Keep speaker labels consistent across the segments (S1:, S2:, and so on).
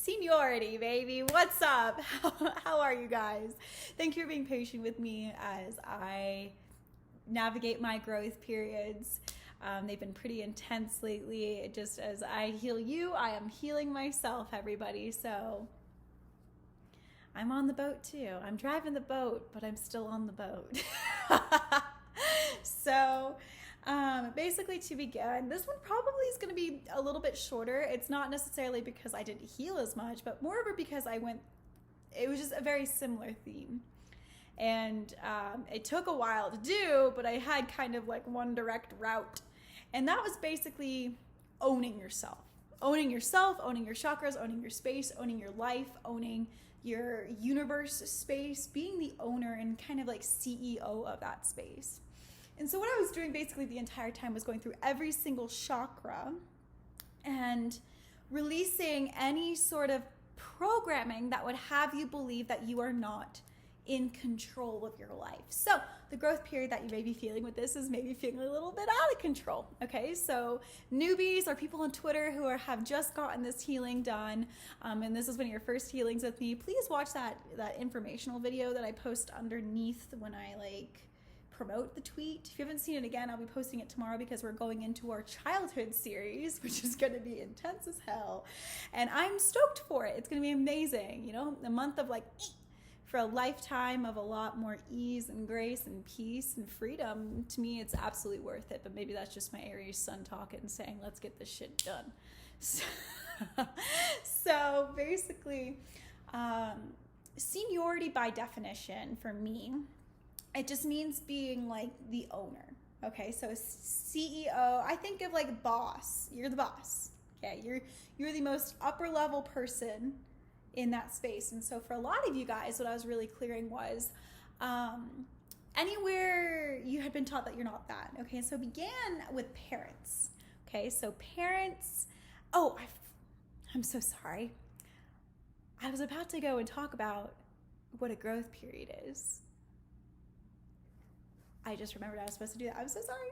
S1: Seniority, baby. What's up? How are you guys? Thank you for being patient with me as I navigate my growth periods. They've been pretty intense lately. Just as I heal you, I am healing myself, everybody. So I'm on the boat too. I'm driving the boat, but I'm still on the boat. So basically, to begin, this one probably is going to be a little bit shorter. It's not necessarily because I didn't heal as much, but moreover because it was just a very similar theme. And it took a while to do, but I had kind of like one direct route. And that was basically owning yourself. Owning yourself, owning your chakras, owning your space, owning your life, owning your universe space, being the owner and kind of like CEO of that space. And so what I was doing basically the entire time was going through every single chakra and releasing any sort of programming that would have you believe that you are not in control of your life. So the growth period that you may be feeling with this is maybe feeling a little bit out of control. Okay, so newbies or people on Twitter who have just gotten this healing done, and this is one of your first healings with me, please watch that informational video that I post underneath when I promote the tweet. If you haven't seen it again, I'll be posting it tomorrow because we're going into our childhood series, which is going to be intense as hell. And I'm stoked for it. It's going to be amazing. You know, a month of for a lifetime of a lot more ease and grace and peace and freedom. To me, it's absolutely worth it. But maybe that's just my Aries sun talking, saying, let's get this shit done. So basically, seniority by definition for me, it just means being like the owner. Okay, so CEO, I think of like boss. You're the boss. Okay, you're the most upper level person in that space. And so for a lot of you guys, what I was really clearing was anywhere you had been taught that you're not that. Okay, so it began with parents. Okay, so parents. Oh, I'm so sorry. I was about to go and talk about what a growth period is. I just remembered I was supposed to do that. I'm so sorry.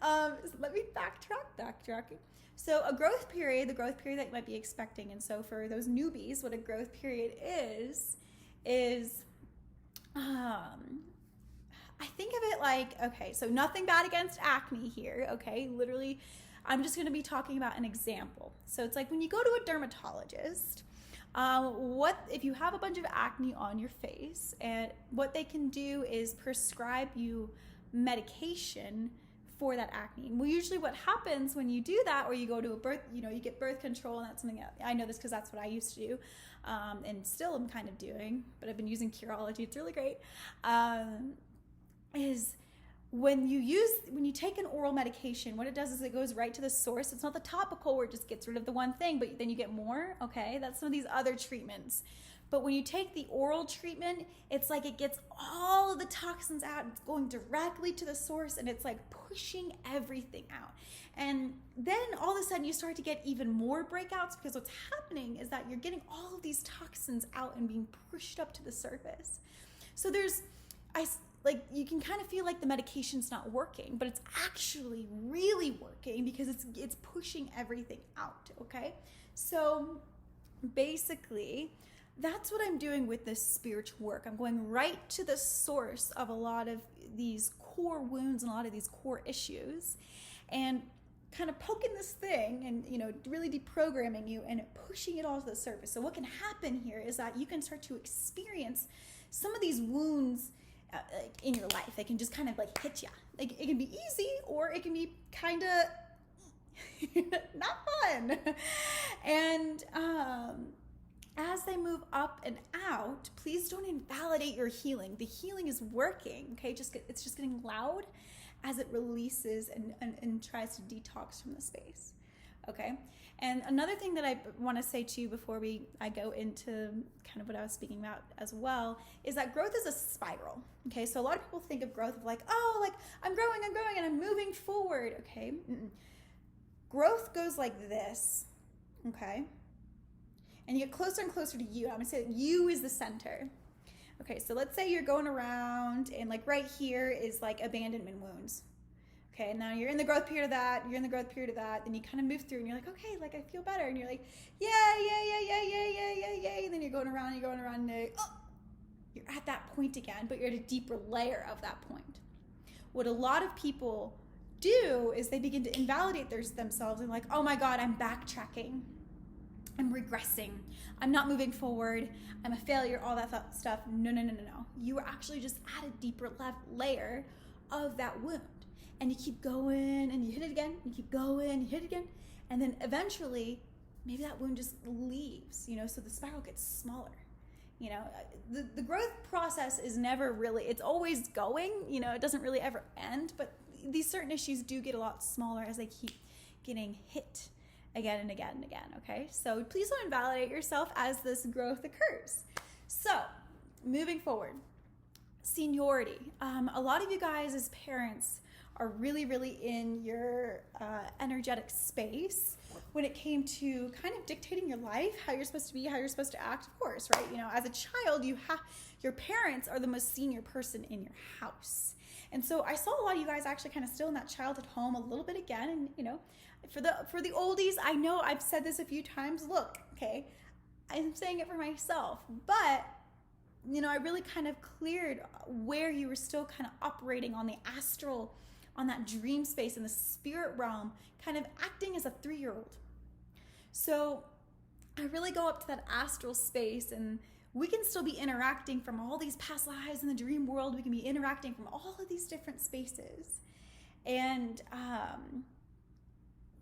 S1: So let me backtracking. So a growth period, the growth period that you might be expecting. And so for those newbies, what a growth period is I think of it like, okay, so nothing bad against acne here. Okay. Literally, I'm just going to be talking about an example. So it's like when you go to a dermatologist, what if you have a bunch of acne on your face, and what they can do is prescribe you medication for that acne. Well, usually what happens when you do that, or you go to a birth, you get birth control, and that's something that I know this because that's what I used to do, and still I'm kind of doing, but I've been using Curology. It's really great. Is when you take an oral medication, what it does is it goes right to the source. It's not the topical where it just gets rid of the one thing, but then you get more. Okay, that's some of these other treatments. But when you take the oral treatment, it's like it gets all of the toxins out. It's going directly to the source, and it's like pushing everything out. And then all of a sudden you start to get even more breakouts, because what's happening is that you're getting all of these toxins out and being pushed up to the surface. So you can kind of feel like the medication's not working, but it's actually really working because it's pushing everything out, okay? So basically, that's what I'm doing with this spiritual work. I'm going right to the source of a lot of these core wounds and a lot of these core issues, and kind of poking this thing and, really deprogramming you and pushing it all to the surface. So what can happen here is that you can start to experience some of these wounds in your life. They can just kind of hit you. It can be easy, or it can be kind of not fun. And as they move up and out, please don't invalidate your healing. The healing is working. Okay, it's just getting loud as it releases and tries to detox from the space. Okay. And another thing that I want to say to you before I go into kind of what I was speaking about as well, is that growth is a spiral. Okay, so a lot of people think of growth of I'm growing and I'm moving forward. Okay, growth goes like this. Okay, and you get closer and closer to you. I'm gonna say that you is the center. Okay, so let's say you're going around and right here is abandonment wounds. Okay, now you're in the growth period of that, then you kind of move through and you're like, okay, like I feel better. And you're like, yay. And then you're going around, and you're at that point again, but you're at a deeper layer of that point. What a lot of people do is they begin to invalidate themselves and like, oh my God, I'm backtracking. I'm regressing. I'm not moving forward. I'm a failure, all that stuff. No. You are actually just at a deeper layer of that wound. And you keep going and you hit it again. You keep going, you hit it again. And then eventually, maybe that wound just leaves, so the spiral gets smaller. The growth process is never really, it's always going, it doesn't really ever end, but these certain issues do get a lot smaller as they keep getting hit again and again and again, okay? So please don't invalidate yourself as this growth occurs. So, moving forward, seniority. A lot of you guys as parents are really, really in your energetic space when it came to kind of dictating your life, how you're supposed to be, how you're supposed to act, of course, right? As a child, your parents are the most senior person in your house. And so I saw a lot of you guys actually kind of still in that childhood home a little bit again. And, for the oldies, I know I've said this a few times. Look, okay, I'm saying it for myself, but, I really kind of cleared where you were still kind of operating on the astral, on that dream space in the spirit realm, kind of acting as a 3-year-old. So I really go up to that astral space, and we can still be interacting from all these past lives in the dream world. We can be interacting from all of these different spaces. And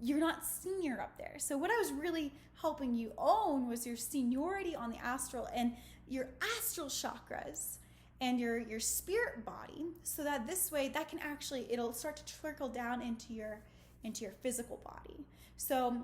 S1: you're not senior up there. So what I was really helping you own was your seniority on the astral and your astral chakras and your spirit body, so that this way that can actually, it'll start to trickle down into your physical body. So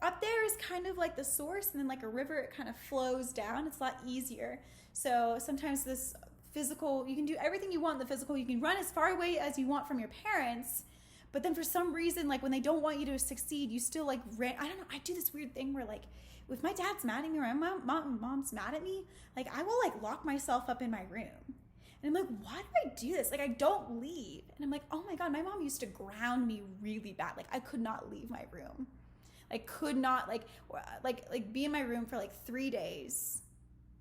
S1: up there is kind of like the source, and then like a river, it kind of flows down. It's a lot easier. So sometimes this physical, you can do everything you want in the physical. You can run as far away as you want from your parents, but then for some reason, like when they don't want you to succeed, you still like I don't know, I do this weird thing where like, if my dad's mad at me or my mom's mad at me, like I will like lock myself up in my room. And I'm like, why do I do this? Like I don't leave. And I'm like, oh my God, my mom used to ground me really bad. Like I could not leave my room. I could not like be in my room for like 3 days.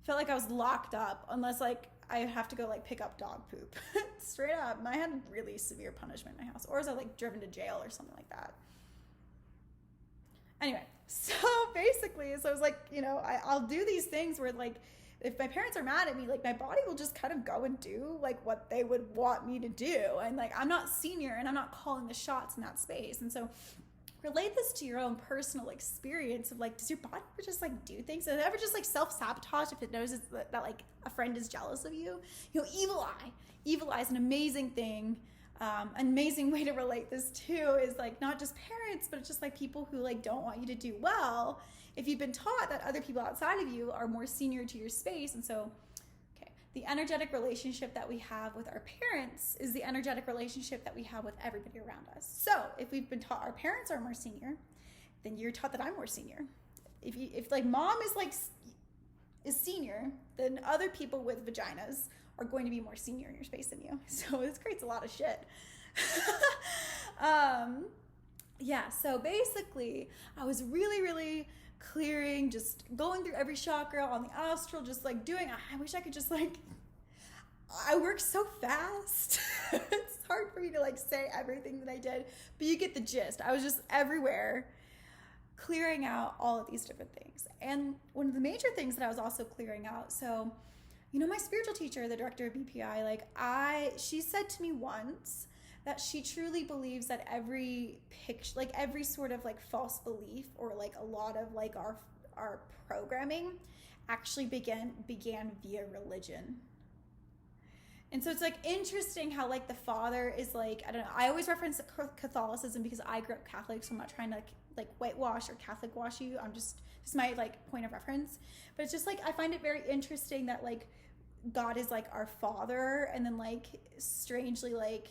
S1: Felt like I was locked up unless like I have to go like pick up dog poop. Straight up. I had really severe punishment in my house. Or was I like driven to jail or something like that? Anyway, so basically, so I was like, I'll do these things where like, if my parents are mad at me, like my body will just kind of go and do like what they would want me to do. And like, I'm not senior and I'm not calling the shots in that space. And so relate this to your own personal experience of like, does your body ever just like do things? Does it ever just like self-sabotage if it knows that like a friend is jealous of you? Evil eye is an amazing thing. An amazing way to relate this too is like not just parents, but it's just like people who like don't want you to do well. If you've been taught that other people outside of you are more senior to your space. And so, okay, the energetic relationship that we have with our parents is the energetic relationship that we have with everybody around us. So if we've been taught our parents are more senior, then you're taught that I'm more senior. If like mom is senior, then other people with vaginas are going to be more senior in your space than you. So this creates a lot of shit. So basically I was really, really clearing, just going through every chakra on the astral, just like I wish I could just like, I work so fast. It's hard for me to like say everything that I did, but you get the gist. I was just everywhere clearing out all of these different things. And one of the major things that I was also clearing out, so my spiritual teacher, the director of BPI, she said to me once that she truly believes that every picture, like every sort of like false belief or like a lot of like our programming actually began via religion. And so it's like interesting how like the father is like, I don't know, I always reference Catholicism because I grew up Catholic, so I'm not trying to like whitewash or Catholic wash you. This is my like point of reference. But it's just like, I find it very interesting that like God is like our father, and then like strangely like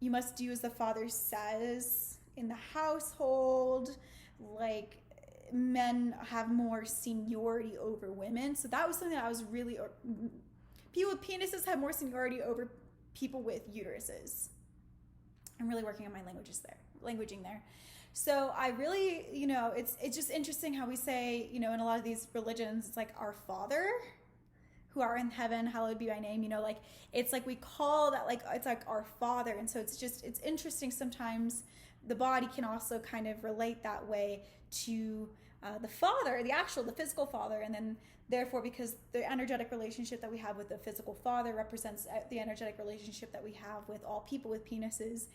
S1: you must do as the father says in the household. Like men have more seniority over women. So that was something that I was really, people with penises have more seniority over people with uteruses. I'm really working on my languaging there. So I really, it's just interesting how we say, in a lot of these religions, it's like our Father who are in heaven, hallowed be thy name, like it's like we call that, like it's like our Father. And so it's interesting sometimes the body can also kind of relate that way to the Father, the physical Father. And then therefore, because the energetic relationship that we have with the physical Father represents the energetic relationship that we have with all people with penises,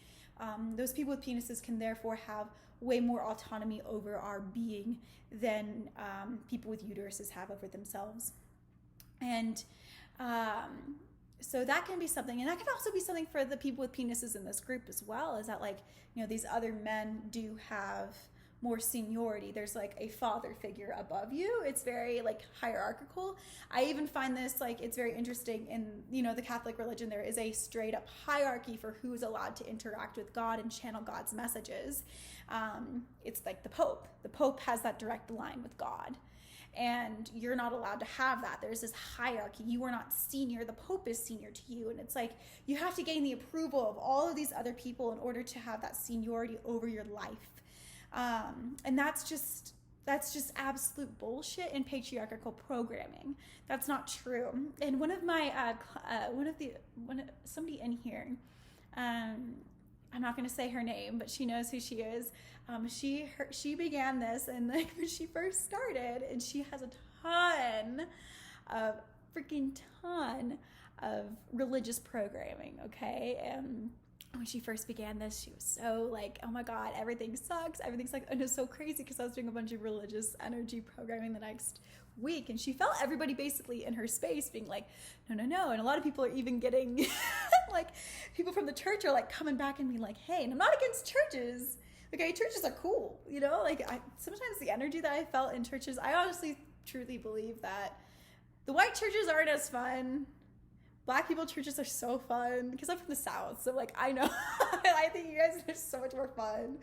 S1: those people with penises can therefore have way more autonomy over our being than people with uteruses have over themselves. And so that can be something, and that can also be something for the people with penises in this group as well, is that like, these other men do have more seniority. There's like a father figure above you. It's very like hierarchical. I even find this like, it's very interesting in, the Catholic religion, there is a straight up hierarchy for who's allowed to interact with God and channel God's messages. It's like the Pope. The Pope has that direct line with God. And you're not allowed to have that. There's this hierarchy. You are not senior. The Pope is senior to you. And it's like, you have to gain the approval of all of these other people in order to have that seniority over your life. And that's just absolute bullshit in patriarchal programming. That's not true. And one of my, somebody in here, I'm not going to say her name, but she knows who she is. She began this, and like when she first started, and she has a ton of religious programming. Okay. And when she first began this, she was so like, oh my God, everything sucks. Everything's like, and it's so crazy because I was doing a bunch of religious energy programming the next week, and she felt everybody basically in her space being like, no. And a lot of people are even getting like, people from the church are like coming back and being like, hey, and I'm not against churches. Okay, churches are cool, like sometimes the energy that I felt in churches, I honestly truly believe that the white churches aren't as fun. Black people churches are so fun because I'm from the South, so like I know I think you guys are so much more fun.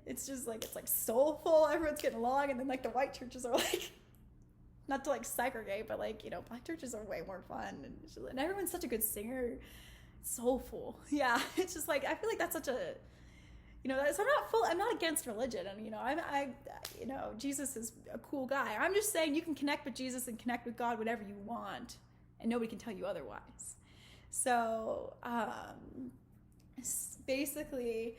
S1: It's just like, it's like soulful, everyone's getting along, and then like the white churches are like, not to like segregate, but like, black churches are way more fun, and everyone's such a good singer, soulful. Yeah, it's just like, I feel like that's such a, so I'm not against religion, and Jesus is a cool guy. I'm just saying you can connect with Jesus and connect with God whatever you want, and nobody can tell you otherwise. So basically,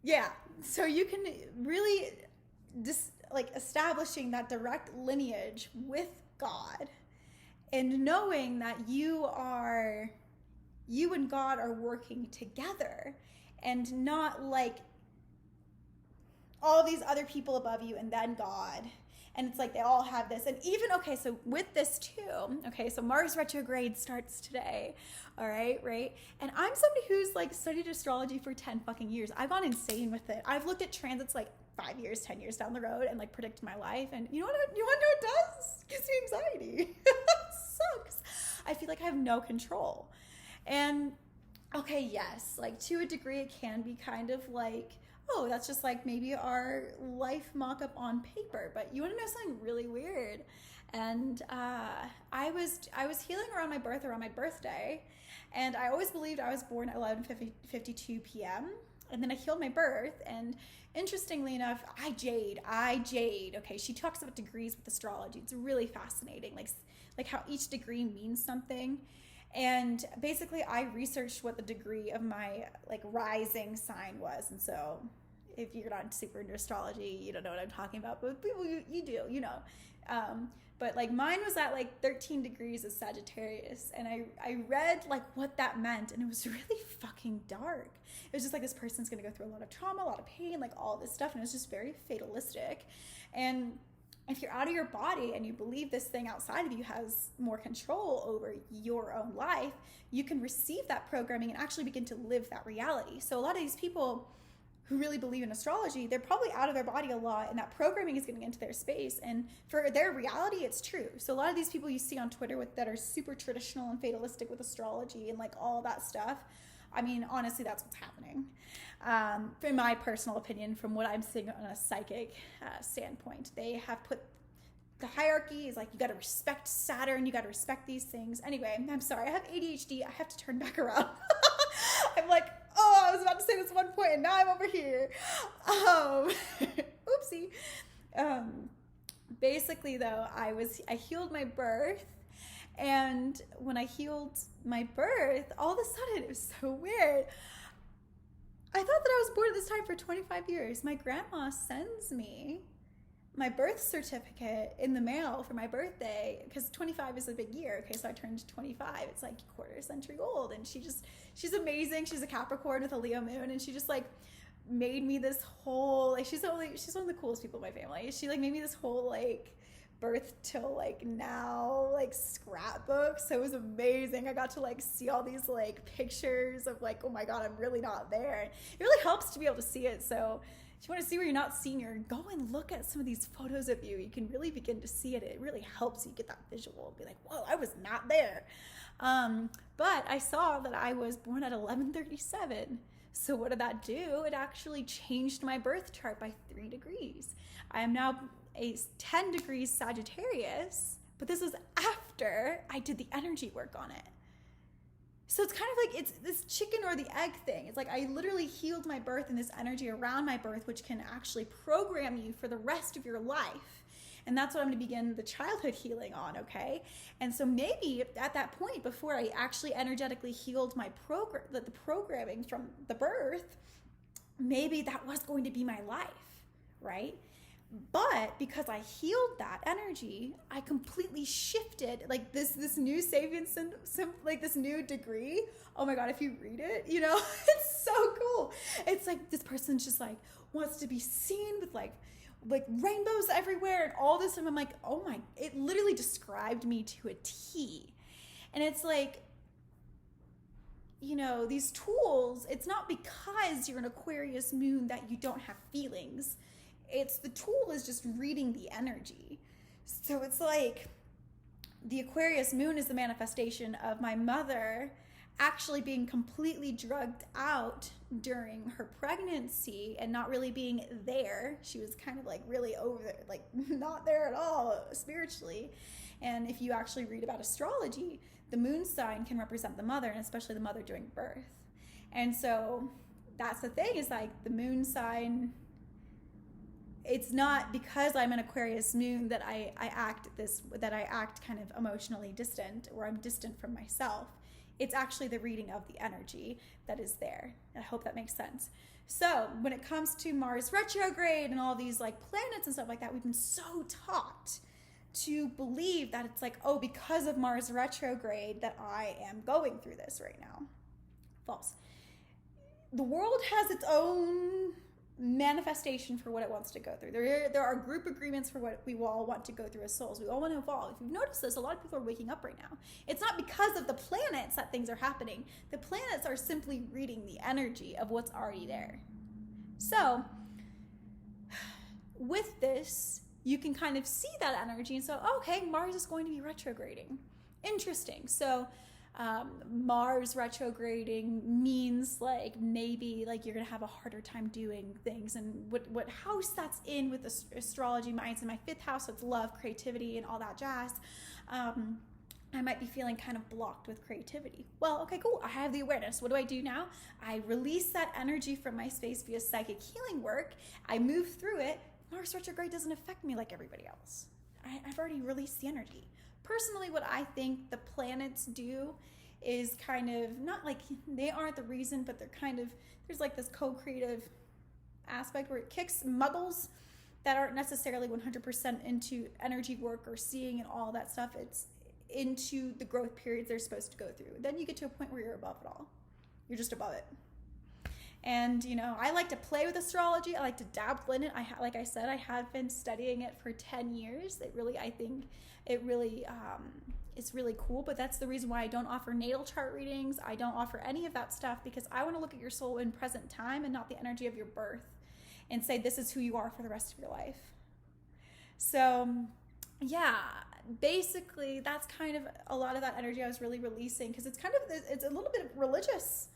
S1: yeah, so you can really just like establishing that direct lineage with God and knowing that you and God are working together, and not like all these other people above you and then God. And it's like they all have this. And even, okay, so with this too, okay, so Mars retrograde starts today, all right? And I'm somebody who's like studied astrology for 10 fucking years. I've gone insane with it. I've looked at transits like 5 years, 10 years down the road and like predicted my life. And you want to know what it does? It gives me anxiety. It sucks. I feel like I have no control. And okay, yes, like to a degree it can be kind of like, oh, that's just like maybe our life mock-up on paper. But you want to know something really weird? And I was healing around my birthday, and I always believed I was born at 11:52 p.m. And then I healed my birth, and interestingly enough, I jade. Okay, she talks about degrees with astrology. It's really fascinating, like how each degree means something. And basically I researched what the degree of my like rising sign was. And so if you're not super into astrology, you don't know what I'm talking about, but people, you do, but like mine was at like 13 degrees of Sagittarius. And I read like what that meant, and it was really fucking dark. It was just like, this person's going to go through a lot of trauma, a lot of pain, like all this stuff. And it was just very fatalistic. And if you're out of your body and you believe this thing outside of you has more control over your own life, you can receive that programming and actually begin to live that reality. So a lot of these people who really believe in astrology, they're probably out of their body a lot, and that programming is getting into their space. And for their reality, it's true. So a lot of these people you see on Twitter that are super traditional and fatalistic with astrology and like all that stuff, I mean, honestly, that's what's happening. In my personal opinion, from what I'm seeing on a psychic standpoint, they have put the hierarchy is like, you got to respect Saturn, you got to respect these things. Anyway, I'm sorry, I have ADHD. I have to turn back around. I'm like, oh, I was about to say this one point and now I'm over here. Oopsie. Basically though, I healed my birth, and when I healed my birth, all of a sudden, it was so weird. I thought that I was born at this time for 25 years. My grandma sends me my birth certificate in the mail for my birthday, because 25 is a big year. Okay, so I turned 25. It's like a quarter century old, and she's amazing. She's a Capricorn with a Leo moon, and she just like made me this whole, like, she's one of the coolest people in my family. She like made me this whole like birth till like now like scrapbook. So it was amazing. I got to like see all these like pictures of like, oh my god, I'm really not there. It really helps to be able to see it. So if you want to see where you're not senior, go and look at some of these photos of you. You can really begin to see it. It really helps you get that visual. Be like, whoa, I was not there. But I saw that I was born at 11:37. So what did that do? It actually changed my birth chart by 3 degrees. I am now a 10 degrees Sagittarius, but this was after I did the energy work on it. So it's kind of like, it's this chicken or the egg thing. It's like I literally healed my birth and this energy around my birth, which can actually program you for the rest of your life. And that's what I'm going to begin the childhood healing on, okay? And so maybe at that point, before I actually energetically healed my the programming from the birth, maybe that was going to be my life, right? But because I healed that energy, I completely shifted, like this new Sapiens, like this new degree. Oh my God, if you read it, you know, it's so cool. It's like this person's just like wants to be seen with like rainbows everywhere and all this. And I'm like, oh my, it literally described me to a T. And it's like, you know, these tools, it's not because you're an Aquarius moon that you don't have feelings. It's the tool is just reading the energy. So it's like the Aquarius moon is the manifestation of my mother actually being completely drugged out during her pregnancy and not really being there. She was kind of like really over there, like not there at all spiritually. And if you actually read about astrology, the moon sign can represent the mother, and especially the mother during birth. And so that's the thing, is like the moon sign, it's not because I'm an Aquarius moon that I act kind of emotionally distant, or I'm distant from myself. It's actually the reading of the energy that is there. I hope that makes sense. So when it comes to Mars retrograde and all these like planets and stuff like that, we've been so taught to believe that it's like, oh, because of Mars retrograde that I am going through this right now. False. The world has its own manifestation for what it wants to go through. There are group agreements for what we all want to go through as souls. We all want to evolve. If you've noticed this, a lot of people are waking up right now. It's not because of the planets that things are happening. The planets are simply reading the energy of what's already there. So with this, you can kind of see that energy and so, okay, Mars is going to be retrograding. Interesting. So Mars retrograding means like maybe like you're gonna have a harder time doing things, and what house that's in with astrology, mine's in my 5th house, so it's love, creativity, and all that jazz. I might be feeling kind of blocked with creativity. Well, okay, cool. I have the awareness. What do I do now? I release that energy from my space via psychic healing work. I move through it. Mars retrograde doesn't affect me like everybody else. I've already released the energy. Personally, what I think the planets do is kind of, not like they aren't the reason, but they're kind of, there's like this co-creative aspect where it kicks muggles that aren't necessarily 100% into energy work or seeing and all that stuff. It's into the growth periods they're supposed to go through. Then you get to a point where you're above it all. You're just above it. And, you know, I like to play with astrology. I like to dabble in it. Like I said, I have been studying it for 10 years. I think it really, it's really cool. But that's the reason why I don't offer natal chart readings. I don't offer any of that stuff, because I want to look at your soul in present time and not the energy of your birth and say, this is who you are for the rest of your life. So, yeah, basically that's kind of a lot of that energy I was really releasing, because it's a little bit religious.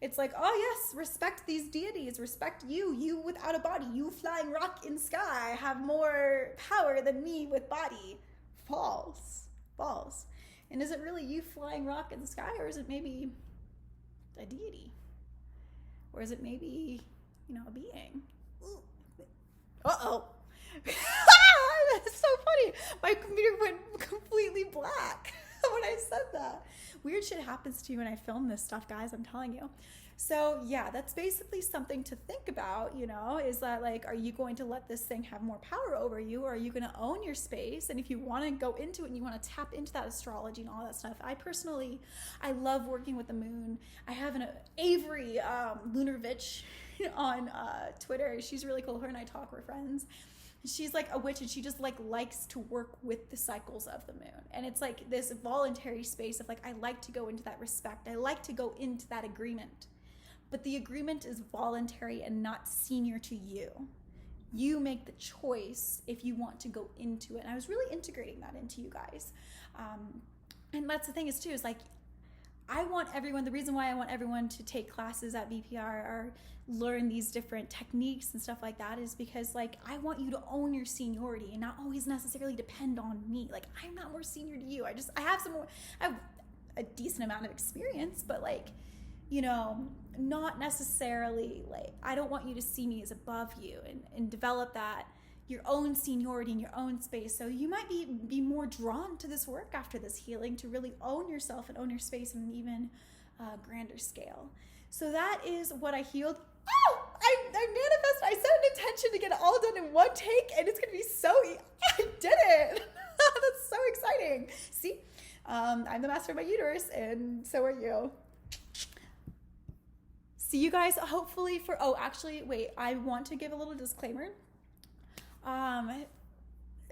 S1: It's like, oh yes, respect these deities, respect you without a body, you flying rock in sky have more power than me with body. False. And is it really you flying rock in the sky, or is it maybe a deity? Or is it maybe, a being? Uh-oh. That's so funny. My computer went completely black when I said that. Weird shit happens to you when I film this stuff, guys, I'm telling you. So yeah, that's basically something to think about, is that like, are you going to let this thing have more power over you, or are you going to own your space? And if you want to go into it and you want to tap into that astrology and all that stuff, I love working with the moon. I have an Avery Lunarvitch on Twitter. She's really cool. Her and I talk, we're friends. She's like a witch, and she just like likes to work with the cycles of the moon. And it's like this voluntary space of like, I like to go into that respect. I like to go into that agreement. But the agreement is voluntary and not senior to you. You make the choice if you want to go into it. And I was really integrating that into you guys. And that's the thing is too, is like, the reason why I want everyone to take classes at VPR or learn these different techniques and stuff like that is because like, I want you to own your seniority and not always necessarily depend on me. Like, I'm not more senior to you. I have a decent amount of experience, but like, not necessarily like, I don't want you to see me as above you and develop that your own seniority in your own space. So you might be more drawn to this work after this healing to really own yourself and own your space in an even grander scale. So that is what I healed. Oh, I manifested. I set an intention to get it all done in one take, and it's going to be I did it. That's so exciting. See, I'm the master of my uterus, and so are you. See you guys hopefully I want to give a little disclaimer.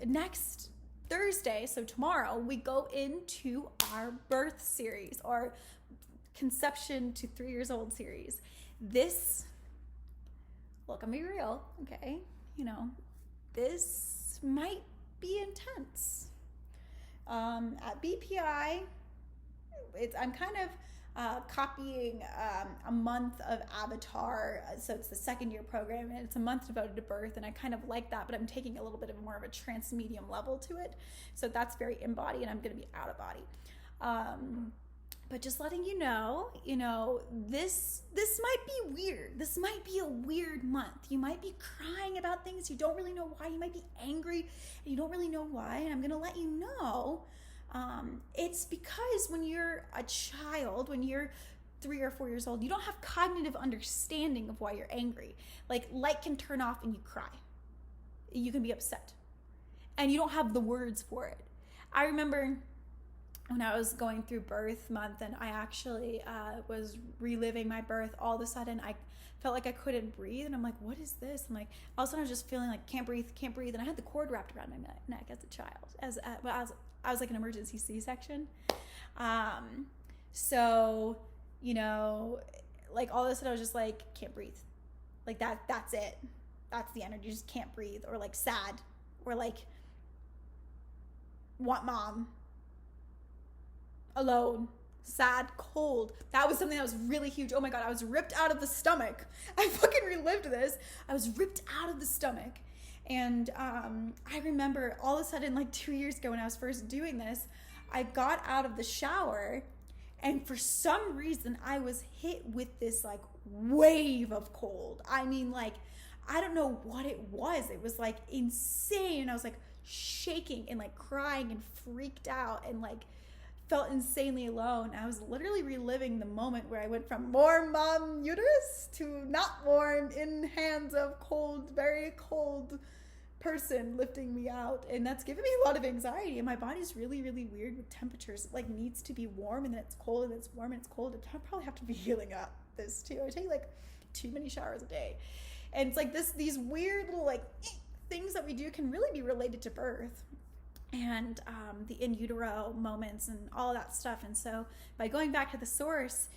S1: Next Thursday, so tomorrow, we go into our birth series, or conception to 3 years old series. Look, I'm gonna be real, okay? This might be intense. At BPI, I'm kind of copying a month of Avatar, so it's the second year program, and it's a month devoted to birth, and I kind of like that, but I'm taking a little bit of more of a transmedium level to it, so that's very in-body, and I'm going to be out-of-body. But just letting you know, this might be weird. This might be a weird month. You might be crying about things you don't really know why. You might be angry and you don't really know why, and I'm going to let you know. It's because when you're a child, when you're 3 or 4 years old, you don't have cognitive understanding of why you're angry. Like, light can turn off and you cry. You can be upset. And you don't have the words for it. I remember when I was going through birth month and I actually was reliving my birth, all of a sudden I felt like I couldn't breathe, and I'm like, what is this? I'm like, all of a sudden I was just feeling like can't breathe, and I had the cord wrapped around my neck as a child, I was like an emergency C-section. So, like all of a sudden I was just like, can't breathe. Like that's it. That's the energy. You just can't breathe, or like sad, or like want mom, alone, sad, cold. That was something that was really huge. Oh my God, I was ripped out of the stomach. I fucking relived this. I was ripped out of the stomach. And I remember all of a sudden, like 2 years ago when I was first doing this, I got out of the shower, and for some reason I was hit with this like wave of cold. I mean, like, I don't know what it was. It was like insane. I was like shaking and like crying and freaked out and like felt insanely alone. I was literally reliving the moment where I went from warm mom uterus to not warm, in hands of cold, very cold person lifting me out, and that's given me a lot of anxiety, and my body's really, really weird with temperatures. It like needs to be warm, and then it's cold, and then it's warm, and it's cold. I probably have to be healing up this too. I take like too many showers a day, and it's like these weird little like things that we do can really be related to birth and the in utero moments and all that stuff. And so by going back to the source,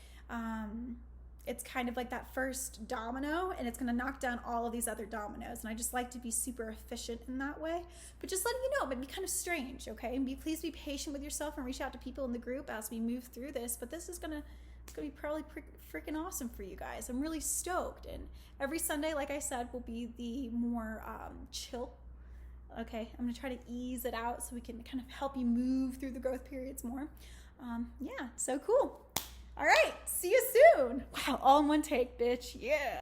S1: it's kind of like that first domino, and it's going to knock down all of these other dominoes. And I just like to be super efficient in that way. But just letting you know, it might be kind of strange, okay? And please be patient with yourself and reach out to people in the group as we move through this. But this is going to be probably freaking awesome for you guys. I'm really stoked. And every Sunday, like I said, will be the more chill. Okay, I'm going to try to ease it out so we can kind of help you move through the growth periods more. Yeah, so cool. All right, see you soon. Wow, all in one take, bitch. Yeah.